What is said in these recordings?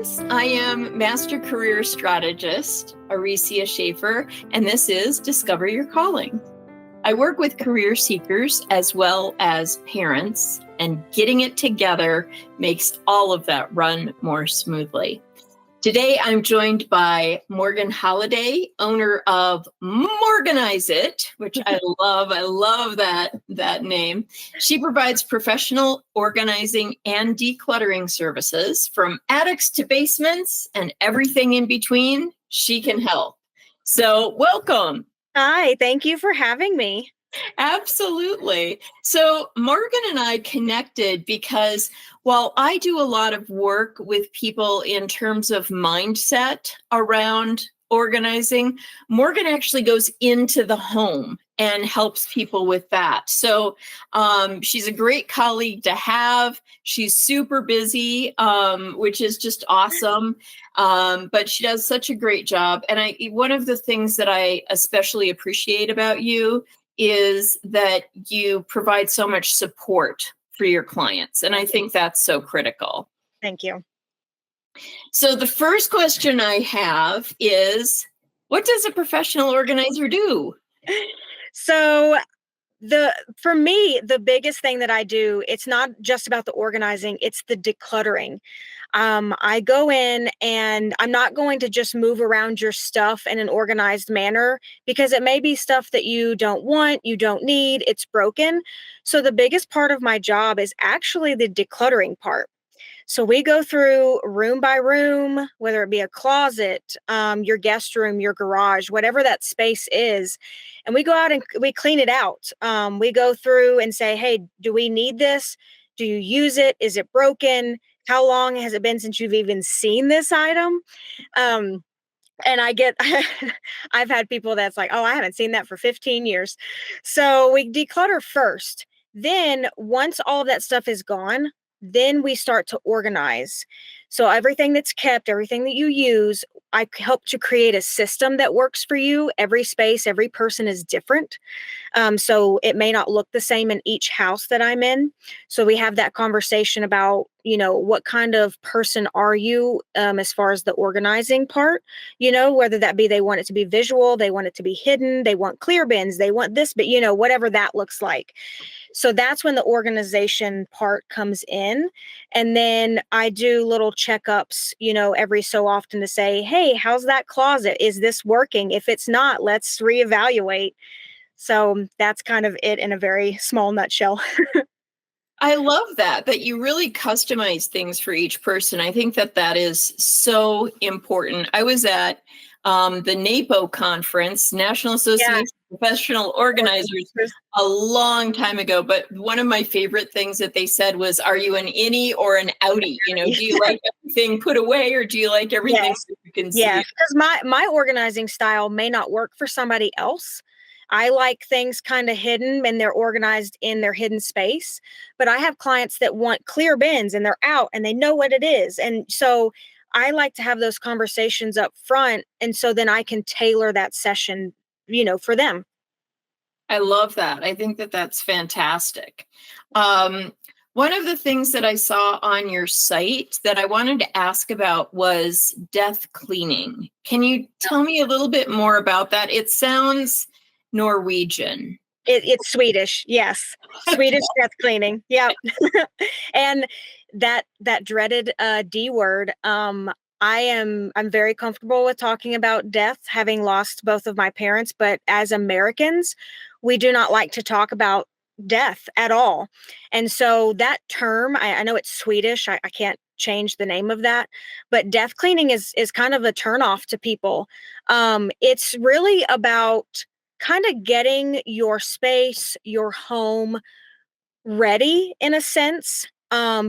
friends. I am Master Career Strategist, Aricia Schaefer, and this is Discover Your Calling. I work with career seekers as well as parents, and getting it together makes all of that run more smoothly. Today, I'm joined by Morgan Holliday, owner of Morganize It, which I love. I love that name. She provides professional organizing and decluttering services from attics to basements and everything in between. She can help. So welcome. Hi, thank you for having me. Absolutely. So Morgan and I connected because while I do a lot of work with people in terms of mindset around organizing, Morgan actually goes into the home and helps people with that. So she's a great colleague to have. She's super busy, which is just awesome. But she does such a great job. And one of the things that I especially appreciate about you is that you provide so much support for your clients. And I think that's so critical. Thank you. So the first question I have is, what does a professional organizer do? So for me, the biggest thing that I do, it's not just about the organizing, it's the decluttering. I go in and I'm not going to just move around your stuff in an organized manner because it may be stuff that you don't want, you don't need, it's broken. So the biggest part of my job is actually the decluttering part. So we go through room by room, whether it be a closet, your guest room, your garage, whatever that space is, and we go out and we clean it out. We go through and say, hey, do we need this? Do you use it? Is it broken? How long has it been since you've even seen this item? And I've had people that's like, oh, I haven't seen that for 15 years. So we declutter first. Then once all of that stuff is gone, then we start to organize. So everything that's kept, everything that you use, I help to create a system that works for you. Every space, every person is different. So it may not look the same in each house that I'm in. So we have that conversation about, what kind of person are you as far as the organizing part, whether that be they want it to be visual, they want it to be hidden, they want clear bins, they want this, but whatever that looks like. So that's when the organization part comes in. And then I do little checkups, every so often to say, hey, how's that closet? Is this working? If it's not, let's reevaluate. So that's kind of it in a very small nutshell. I love that you really customize things for each person. I think that is so important. I was at the NAPO conference, National Association of Professional Organizers, a long time ago. But one of my favorite things that they said was, are you an innie or an outie? Do you like everything put away or do you like everything that you can see? Yes, because my organizing style may not work for somebody else. I like things kind of hidden and they're organized in their hidden space. But I have clients that want clear bins and they're out and they know what it is. And so I like to have those conversations up front. And so then I can tailor that session, for them. I love that. I think that's fantastic. One of the things that I saw on your site that I wanted to ask about was death cleaning. Can you tell me a little bit more about that? It sounds Norwegian. It's Swedish. Yes. Swedish death cleaning. Yeah. And that dreaded D word. I'm very comfortable with talking about death, having lost both of my parents, but as Americans, we do not like to talk about death at all. And so that term, I know it's Swedish. I can't change the name of that, but death cleaning is kind of a turnoff to people. It's really about kind of getting your space, your home ready in a sense,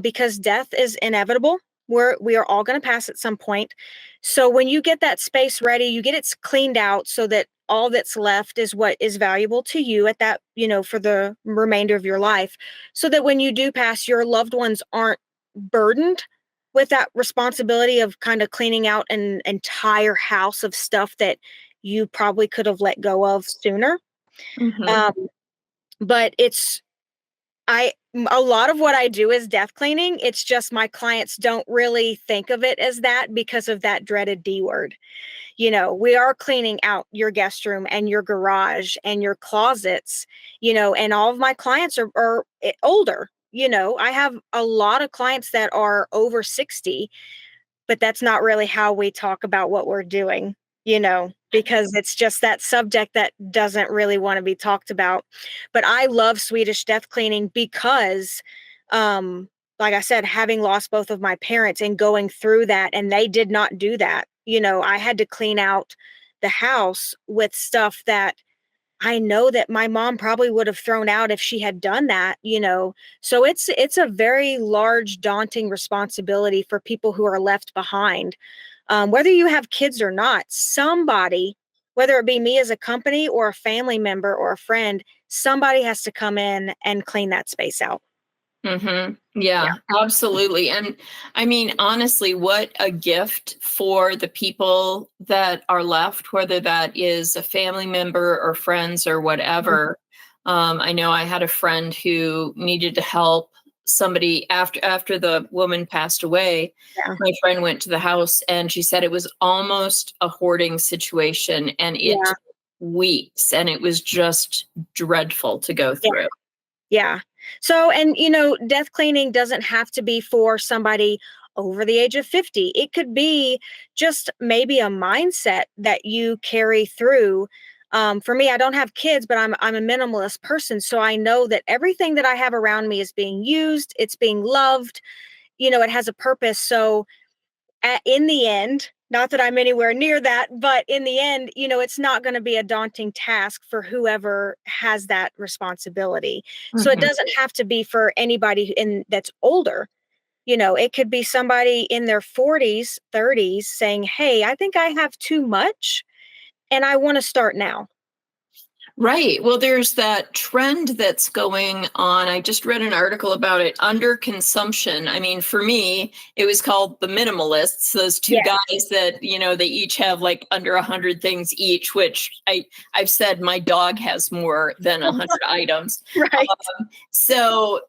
because death is inevitable. We are all going to pass at some point. So when you get that space ready, you get it cleaned out so that all that's left is what is valuable to you at that, for the remainder of your life. So that when you do pass, your loved ones aren't burdened with that responsibility of kind of cleaning out an entire house of stuff that you probably could have let go of sooner. Mm-hmm. But it's A lot of what I do is death cleaning. It's just my clients don't really think of it as that because of that dreaded D word. We are cleaning out your guest room and your garage and your closets, and all of my clients are older. I have a lot of clients that are over 60, but that's not really how we talk about what we're doing, because it's just that subject that doesn't really want to be talked about. But I love Swedish death cleaning because, um, like I said, having lost both of my parents and going through that, and they did not do that. I had to clean out the house with stuff that I know that my mom probably would have thrown out if she had done that. So it's a very large, daunting responsibility for people who are left behind. Whether you have kids or not, somebody, whether it be me as a company or a family member or a friend, somebody has to come in and clean that space out. Yeah, Yeah. absolutely. And I mean, honestly, what a gift for the people that are left, whether that is a family member or friends or Mhm. whatever. I know I had a friend who needed to help somebody after the woman passed away. Yeah. My friend went to the house and she said it was almost a hoarding situation and it Yeah. took weeks and it was just dreadful to go Yeah. through. Yeah. So, and death cleaning doesn't have to be for somebody over the age of 50. It could be just maybe a mindset that you carry through. For me, I don't have kids, but I'm a minimalist person, so I know that everything that I have around me is being used, it's being loved, it has a purpose. So, in the end, not that I'm anywhere near that, but in the end, it's not going to be a daunting task for whoever has that responsibility. So it Mhm. doesn't have to be for anybody that's older. It could be somebody in their 40s, 30s saying, "Hey, I think I have too much and I want to start now." Right. Well, there's that trend that's going on. I just read an article about it under consumption. I mean, for me, it was called the minimalists, those two Yeah. guys that, they each have like under 100 things each, which I've said my dog has more than 100 items. Right. So,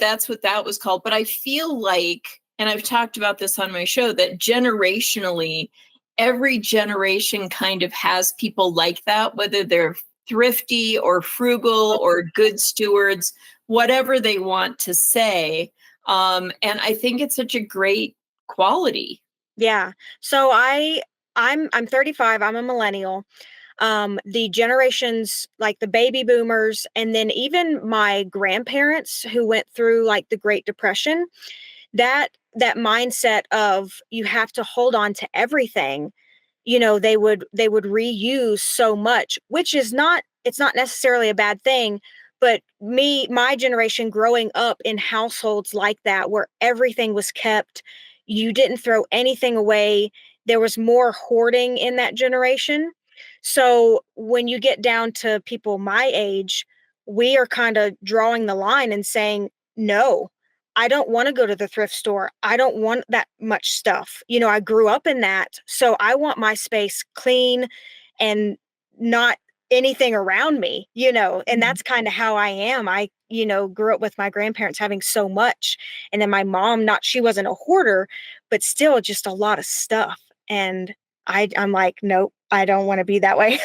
that's what that was called. But I feel like, and I've talked about this on my show, that generationally, every generation kind of has people like that, whether they're thrifty or frugal or good stewards, whatever they want to say. And I think it's such a great quality. Yeah. So I'm 35, I'm a millennial. The generations like the baby boomers and then even my grandparents who went through like the Great Depression, that mindset of you have to hold on to everything, they would reuse so much, which is not it's not necessarily a bad thing. But my generation growing up in households like that where everything was kept, you didn't throw anything away, there was more hoarding in that generation. So when you get down to people my age, we are kind of drawing the line and saying, no, I don't want to go to the thrift store. I don't want that much stuff. I grew up in that. So I want my space clean and not anything around me, and Mhm. that's kind of how I am. I, grew up with my grandparents having so much. And then my mom, not, she wasn't a hoarder, but still just a lot of stuff. And I'm like, nope, I don't want to be that way.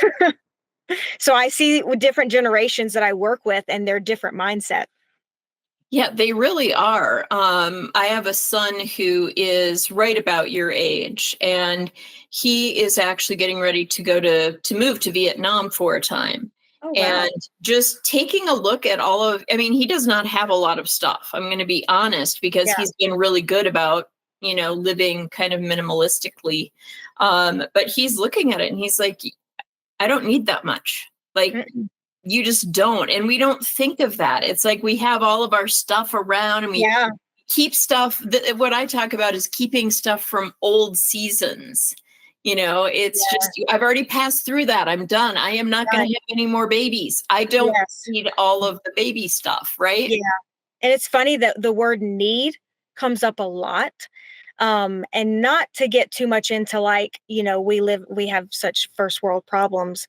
So I see with different generations that I work with and their different mindset. Yeah, they really are. I have a son who is right about your age, and he is actually getting ready to go to move to Vietnam for a time. Oh, wow. And just taking a look at I mean, he does not have a lot of stuff. I'm going to be honest because Yeah. he's been really good about, living kind of minimalistically. But he's looking at it and he's like, I don't need that much. Like, Mm-mm. you just don't. And we don't think of that. It's like we have all of our stuff around and we Yeah. keep stuff what I talk about is keeping stuff from old seasons. It's just Yeah. I've already passed through that. I'm done. I am not going Right. to have any more babies. I don't Yes. need all of the baby stuff, right? Yeah. And it's funny that the word need comes up a lot. And not to get too much into like, we have such first world problems,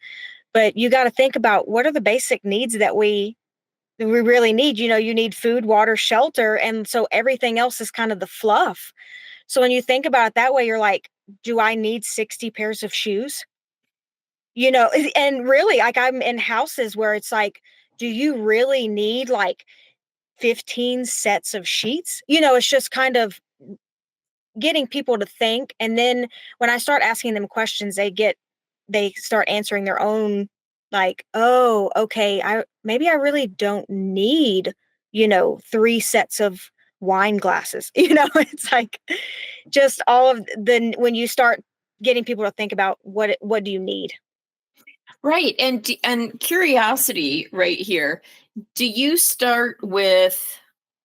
but you got to think about what are the basic needs we really need. You need food, water, shelter. And so everything else is kind of the fluff. So when you think about it that way, you're like, do I need 60 pairs of shoes? And really, like, I'm in houses where it's like, do you really need like 15 sets of sheets? It's just kind of getting people to think. And then when I start asking them questions, they start answering their own, like, oh, okay, I really don't need, 3 sets of wine glasses. It's like just all of the when you start getting people to think about what do you need. Right. And curiosity right here. Do you start with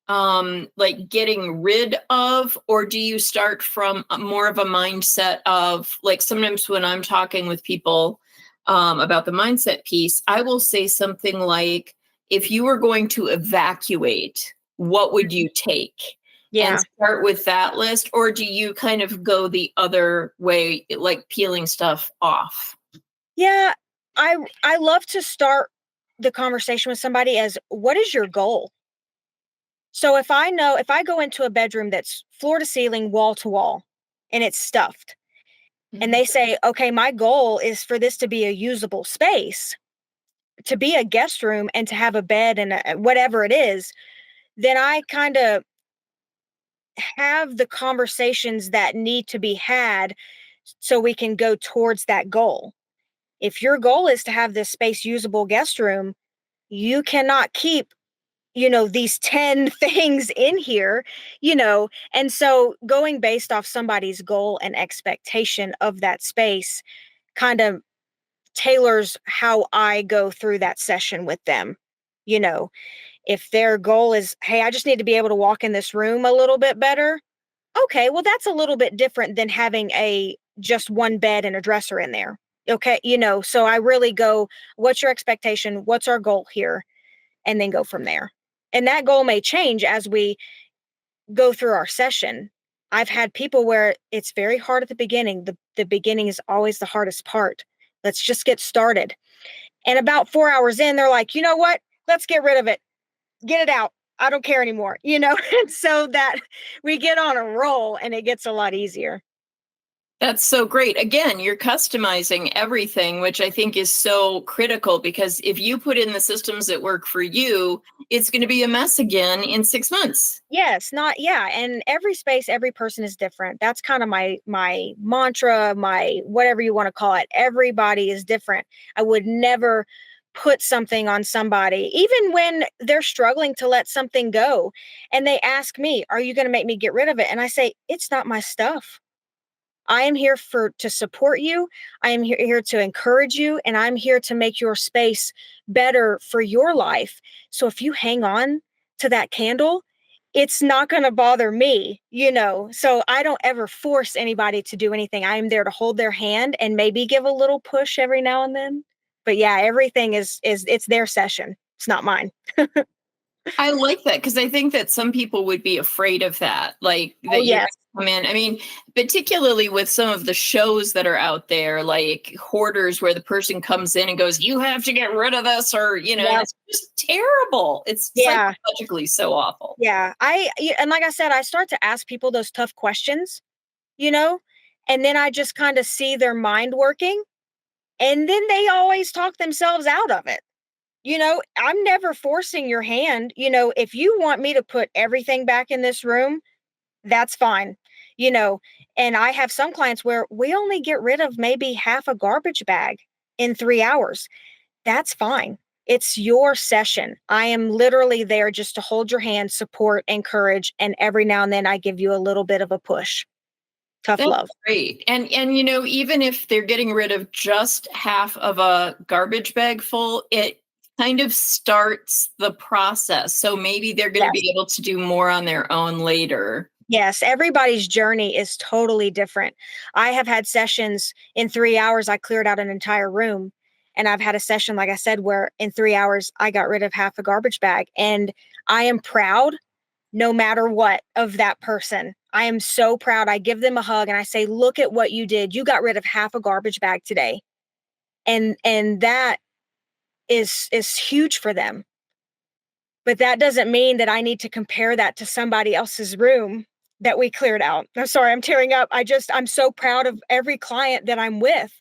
like getting rid of, or do you start from more of a mindset of, like, sometimes when I'm talking with people about the mindset piece, I will say something like, if you were going to evacuate, what would you take? And Yeah. start with that list, or do you kind of go the other way, like peeling stuff off? Yeah, I love to start the conversation with somebody as, what is your goal? So if I go into a bedroom that's floor to ceiling, wall to wall, and it's stuffed, and Mhm. they say, okay, my goal is for this to be a usable space, to be a guest room, and to have a bed and whatever it is, then I kind of have the conversations that need to be had so we can go towards that goal. If your goal is to have this space usable guest room, you cannot keep, these 10 things in here, and so going based off somebody's goal and expectation of that space kind of tailors how I go through that session with them. You know, if their goal is, hey, I just need to be able to walk in this room a little bit better. Okay, well, that's a little bit different than having a just one bed and a dresser in there. Okay, so I really go, what's your expectation? What's our goal here? And then go from there. And that goal may change as we go through our session. I've had people where it's very hard at the beginning. The beginning is always the hardest part. Let's just get started. And about 4 hours in, they're like, you know what? Let's get rid of it. Get it out. I don't care anymore. And so that we get on a roll and it gets a lot easier. That's so great. Again, you're customizing everything, which I think is so critical, because if you put in the systems that work for you, it's going to be a mess again in 6 months. Yes, not yeah, and every space, every person is different. That's kind of my mantra, my whatever you want to call it. Everybody is different. I would never put something on somebody, even when they're struggling to let something go, and they ask me, "Are you going to make me get rid of it?" And I say, "It's not my stuff. I am here to support you. I am here to encourage you, and I'm here to make your space better for your life. So if you hang on to that candle, it's not going to bother me. So I don't ever force anybody to do anything. I'm there to hold their hand and maybe give a little push every now and then. But yeah, everything is it's their session. It's not mine. I like that, because I think that some people would be afraid of that, like Oh that you're going yes. to come in. I mean, particularly with some of the shows that are out there, like Hoarders, where the person comes in and goes, "You have to get rid of this," or, and Yeah. it's just terrible. It's Yeah. psychologically so awful. Yeah. And like I said, I start to ask people those tough questions, you know? And then I just kind of see their mind working. And then they always talk themselves out of it. I'm never forcing your hand. If you want me to put everything back in this room, that's fine. You know, and I have some clients where we only get rid of maybe half a garbage bag in 3 hours. That's fine. It's your session. I am literally there just to hold your hand, support, encourage, and every now and then I give you a little bit of a push. Tough That's love. great. And even if they're getting rid of just half of a garbage bag full, it kind of starts the process. So maybe they're going to Yes. be able to do more on their own later. Yes, everybody's journey is totally different. I have had sessions in 3 hours, I cleared out an entire room. And I've had a session, like I said, where in 3 hours, I got rid of half a garbage bag. And I am proud, no matter what, of that person. I am so proud. I give them a hug and I say, look at what you did. You got rid of half a garbage bag today. And that is huge for them. But that doesn't mean that I need to compare that to somebody else's room that we cleared out. I'm sorry, I'm tearing up. I'm so proud of every client that I'm with,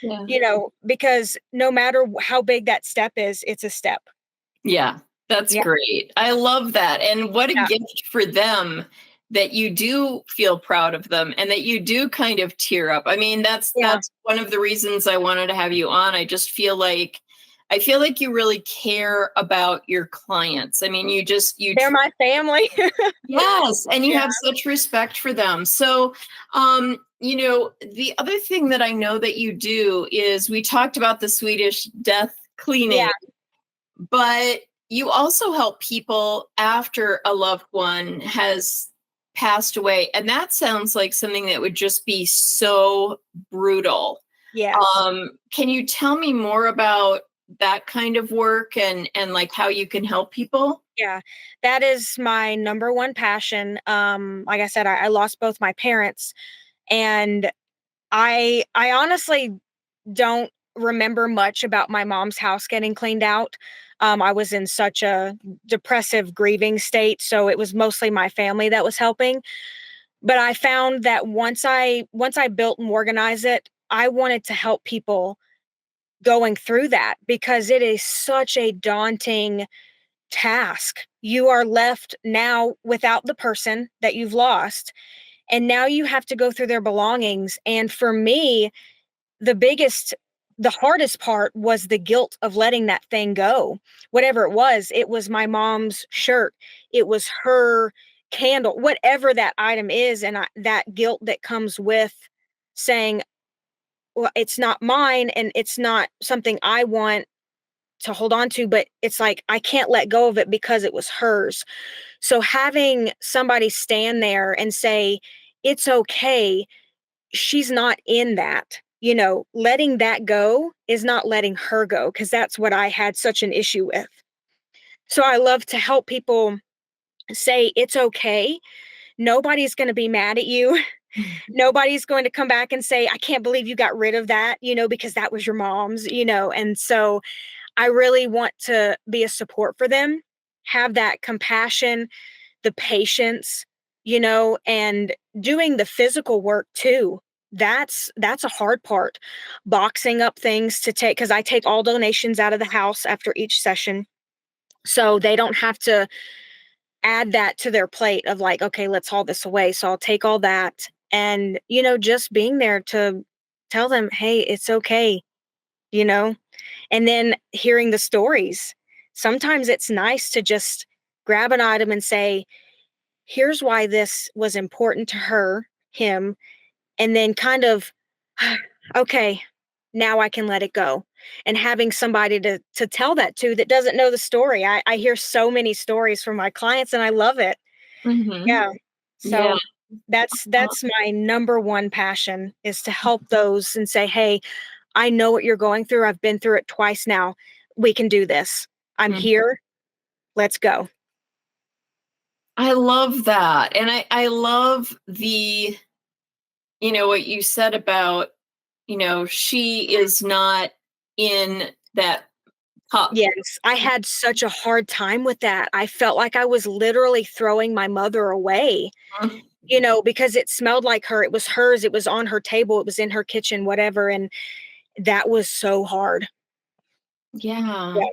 Yeah. because no matter how big that step is, it's a step. Yeah, that's Yeah. great. I love that. And what a Yeah. gift for them that you do feel proud of them and that you do kind of tear up. I mean, that's Yeah. one of the reasons I wanted to have you on. I feel like you really care about your clients. I mean, They're my family. yes, and you Yeah. have such respect for them. So, the other thing that I know that you do is we talked about the Swedish death cleaning, Yeah. but you also help people after a loved one has passed away. And that sounds like something that would just be so brutal. Yes. Can you tell me more about that kind of work and like how you can help people? Yeah. That is my number one passion. Like I said, I lost both my parents, and I honestly don't remember much about my mom's house getting cleaned out. I was in such a depressive grieving state, so it was mostly my family that was helping. But I found that once I built and organized it, I wanted to help people going through that, because it is such a daunting task. You are left now without the person that you've lost, and now you have to go through their belongings. And for me, the hardest part was the guilt of letting that thing go. Whatever it was my mom's shirt, it was her candle, whatever that item is. And that guilt that comes with saying, well, it's not mine and it's not something I want to hold on to, but it's like I can't let go of it because it was hers. So having somebody stand there and say, it's okay, she's not in that. Letting that go is not letting her go, because that's what I had such an issue with. So I love to help people say, it's okay. Nobody's going to be mad at you. Nobody's going to come back and say, I can't believe you got rid of that, because that was your mom's. And so I really want to be a support for them, have that compassion, the patience, and doing the physical work too. That's a hard part. Boxing up things to take, because I take all donations out of the house after each session. So they don't have to add that to their plate of like, okay, let's haul this away. So I'll take all that, and, just being there to tell them, hey, it's okay, you know, and then hearing the stories. Sometimes it's nice to just grab an item and say, here's why this was important to her, him, and then kind of, okay, now I can let it go. And having somebody to tell that to that doesn't know the story. I hear so many stories from my clients, and I love it. Mm-hmm. Yeah. Yeah. So that's my number one passion, is to help those and say, hey, I know what you're going through. I've been through it twice now. We can do this. I'm here. Let's go. I love that. And I love what you said about, she is not in that cup. Yes, I had such a hard time with that. I felt like I was literally throwing my mother away, because it smelled like her. It was hers. It was on her table. It was in her kitchen, whatever. And that was so hard. Yeah. Yeah.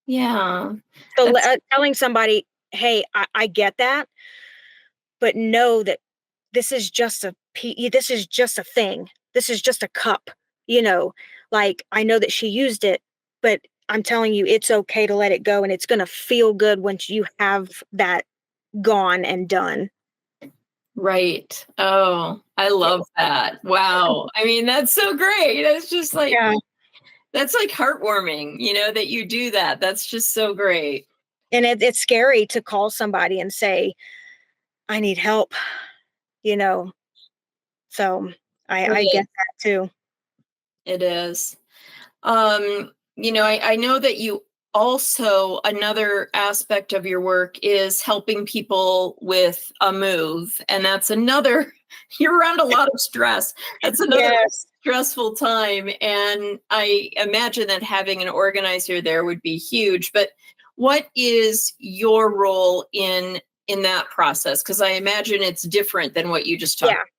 Yeah. So That's telling somebody, hey, I get that, but know that this is just this is just a thing. This is just a cup, you know, like I know that she used it, but I'm telling you, it's okay to let it go, and it's going to feel good once you have that gone and done. right. Oh, I love that. Wow. I mean, that's so great. That's just like, Yeah. that's like heartwarming, that you do that. That's just so great. And it's scary to call somebody and say, I need help, you know. So It I get is. that too. It is. I know that you also, another aspect of your work is helping people with a move. And that's another, you're around a lot of stress. That's another Yes. stressful time. And I imagine that having an organizer there would be huge. But what is your role in that process? Because I imagine it's different than what you just talked.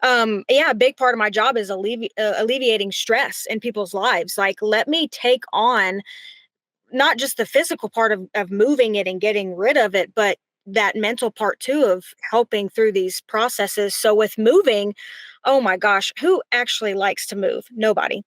Yeah, a big part of my job is alleviating stress in people's lives. Like, let me take on not just the physical part of moving it and getting rid of it, but that mental part too of helping through these processes. So with moving, oh my gosh, who actually likes to move? Nobody.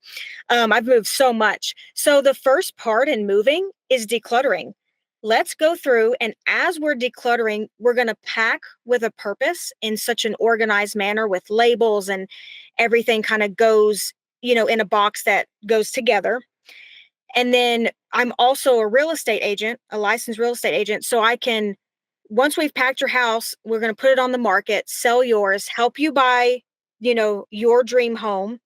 I've moved so much. So the first part in moving is decluttering. Let's go through, and as we're decluttering, we're going to pack with a purpose in such an organized manner with labels, and everything kind of goes, in a box that goes together. And then I'm also a real estate agent, a licensed real estate agent. So I can, once we've packed your house, we're going to put it on the market, sell yours, help you buy, your dream home.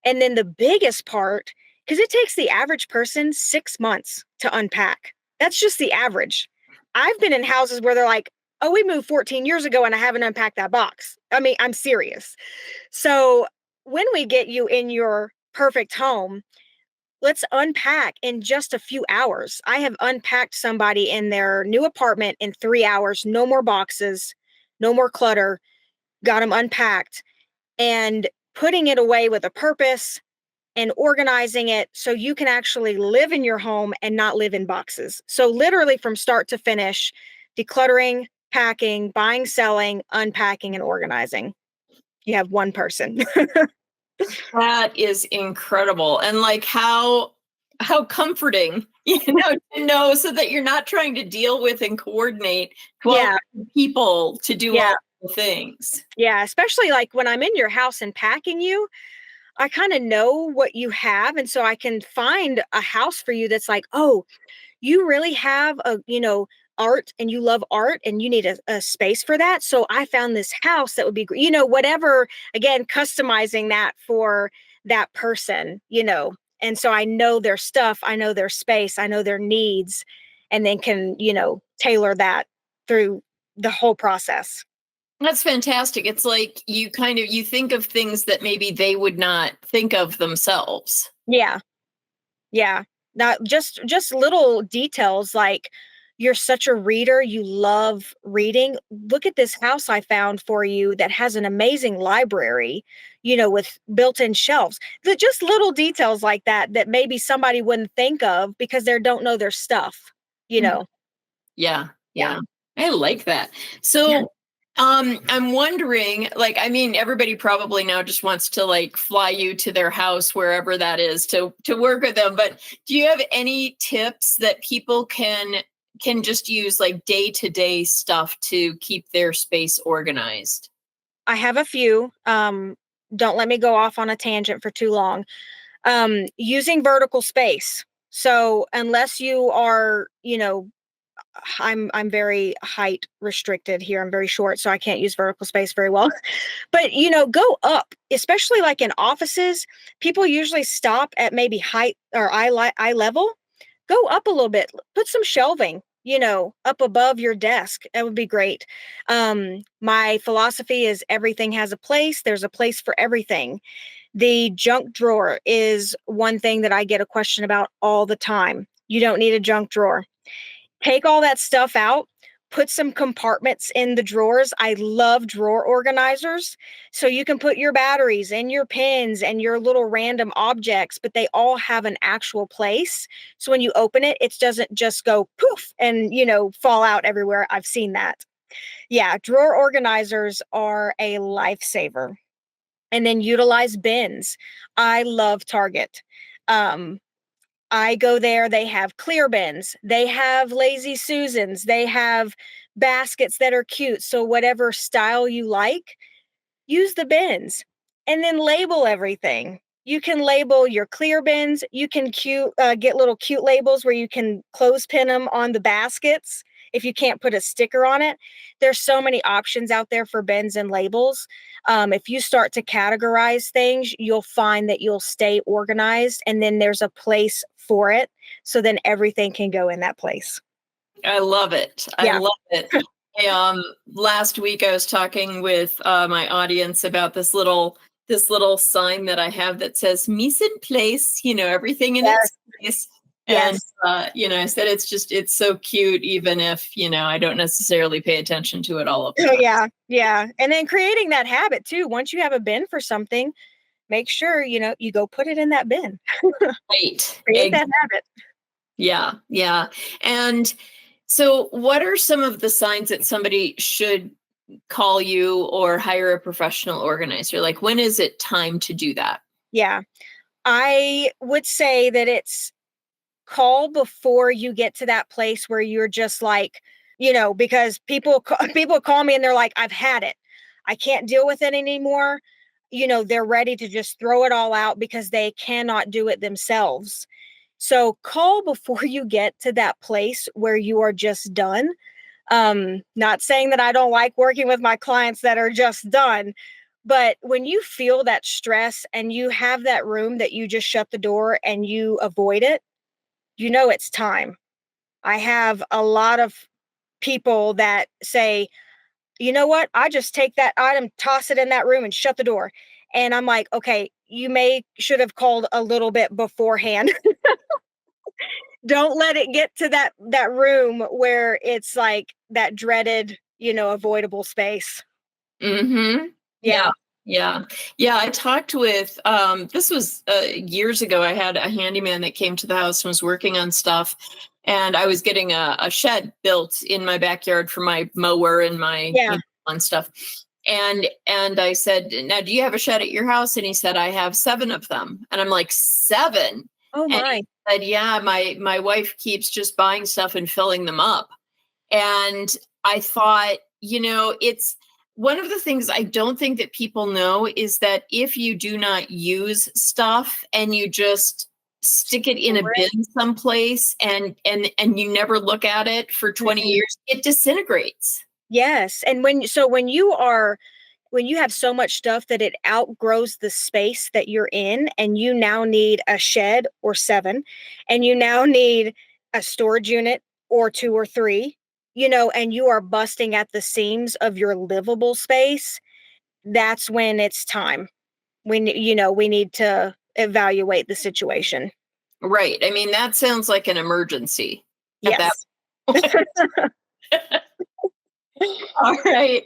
And then the biggest part, because it takes the average person 6 months to unpack. That's just the average. I've been in houses where they're like, oh, we moved 14 years ago and I haven't unpacked that box. I mean, I'm serious. So when we get you in your perfect home, let's unpack in just a few hours. I have unpacked somebody in their new apartment in 3 hours, no more boxes, no more clutter, got them unpacked and putting it away with a purpose and organizing it so you can actually live in your home and not live in boxes. So literally from start to finish, decluttering, packing, buying, selling, unpacking, and organizing. You have one person. That is incredible. And like how comforting, to know so that you're not trying to deal with and coordinate 12 people to do all the things. Yeah, especially like when I'm in your house and packing you, I kind of know what you have. And so I can find a house for you that's like, oh, you really have art and you love art and you need a space for that. So I found this house that would be, whatever, again, customizing that for that person, and so I know their stuff, I know their space, I know their needs, and then can, tailor that through the whole process. That's fantastic. It's like you think of things that maybe they would not think of themselves. Yeah. Yeah. Not just little details like you're such a reader, you love reading. Look at this house I found for you that has an amazing library, with built-in shelves. Just little details like that that maybe somebody wouldn't think of because they don't know their stuff, you know. Yeah. Yeah. I like that. So I'm wondering, like, I mean, everybody probably now just wants to like fly you to their house, wherever that is, to work with them. But do you have any tips that people can just use like day-to-day stuff to keep their space organized? I have a few. Don't let me go off on a tangent for too long. Using vertical space. So unless you are, I'm very height restricted here. I'm very short, so I can't use vertical space very well. But go up, especially like in offices. People usually stop at maybe height or eye level. Go up a little bit. Put some shelving, up above your desk. That would be great. My philosophy is everything has a place. There's a place for everything. The junk drawer is one thing that I get a question about all the time. You don't need a junk drawer. Take all that stuff out, put some compartments in the drawers. I love drawer organizers. So you can put your batteries and your pens and your little random objects, but they all have an actual place. So when you open it, it doesn't just go poof and, fall out everywhere. I've seen that. Yeah, drawer organizers are a lifesaver. And then utilize bins. I love Target. I go there, they have clear bins, they have lazy Susans, they have baskets that are cute. So whatever style you like, use the bins and then label everything. You can label your clear bins. You can get little cute labels where you can clothespin them on the baskets if you can't put a sticker on it. There's so many options out there for bins and labels. If you start to categorize things, you'll find that you'll stay organized and then there's a place for it. So then everything can go in that place. I love it. I love it. Last week I was talking with my audience about this little sign that I have that says "mise en place." Everything in its place. And, Yes. I said, it's so cute, even if, I don't necessarily pay attention to it all of the Oh, time. yeah. Yeah. And then creating that habit too. Once you have a bin for something, make sure, you go put it in that bin. Right. Create that habit. Yeah. Yeah. And so what are some of the signs that somebody should call you or hire a professional organizer? Like, when is it time to do that? Yeah. I would say that it's call before you get to that place where you're just like, because people call me and they're like, I've had it. I can't deal with it anymore. They're ready to just throw it all out because they cannot do it themselves. So call before you get to that place where you are just done. Not saying that I don't like working with my clients that are just done, but when you feel that stress and you have that room that you just shut the door and you avoid it, it's time. I have a lot of people that say, you know what? I just take that item, toss it in that room and shut the door. And I'm like, okay, you should have called a little bit beforehand. Don't let it get to that room where it's like that dreaded, avoidable space. Mm-hmm. Yeah. Yeah. Yeah. Yeah. I talked with, this was years ago. I had a handyman that came to the house and was working on stuff. And I was getting a shed built in my backyard for my mower and my Yeah. lawn stuff. And I said, now, do you have a shed at your house? And he said, I have 7 of them. And I'm like, 7? Oh And my. he said, yeah, my wife keeps just buying stuff and filling them up. And I thought, it's one of the things I don't think that people know is that if you do not use stuff and you just stick it in a bin someplace and you never look at it for 20 Mhm. years, it disintegrates. Yes. And when you have so much stuff that it outgrows the space that you're in, and you now need a shed or 7, and you now need a storage unit or 2 or 3, and you are busting at the seams of your livable space, that's when it's time. When, we need to evaluate the situation. Right. I mean, that sounds like an emergency at that Yes. point. All right.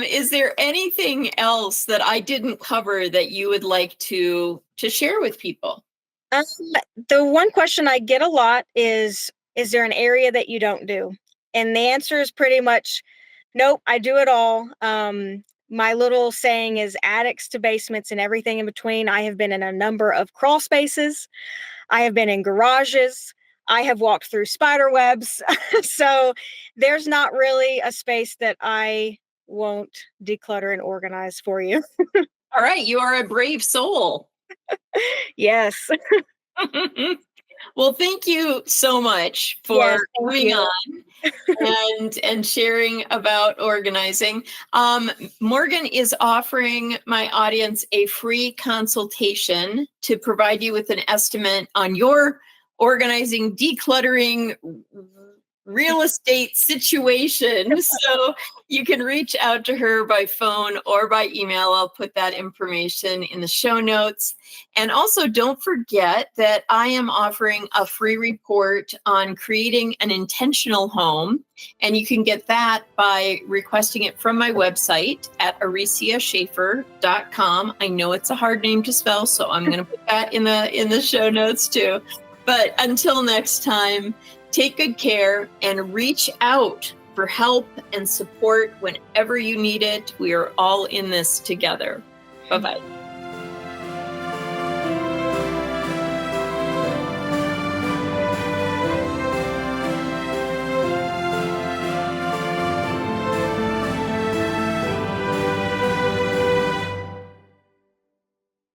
Is there anything else that I didn't cover that you would like to share with people? Um, the one question I get a lot is there an area that you don't do? And the answer is pretty much, nope, I do it all. My little saying is attics to basements and everything in between. I have been in a number of crawl spaces. I have been in garages. I have walked through spider webs. So there's not really a space that I won't declutter and organize for you. All right. You are a brave soul. Yes. Well, thank you so much Yes. for Thank coming you. on and sharing about organizing. Morgan is offering my audience a free consultation to provide you with an estimate on your organizing, decluttering, real estate situation. So you can reach out to her by phone or by email. I'll put that information in the show notes. And also, don't forget that I am offering a free report on creating an intentional home. And you can get that by requesting it from my website at ariciaschaefer.com. I know it's a hard name to spell, so I'm going to put that in the show notes too. But until next time, take good care and reach out for help and support whenever you need it. We are all in this together. Bye-bye.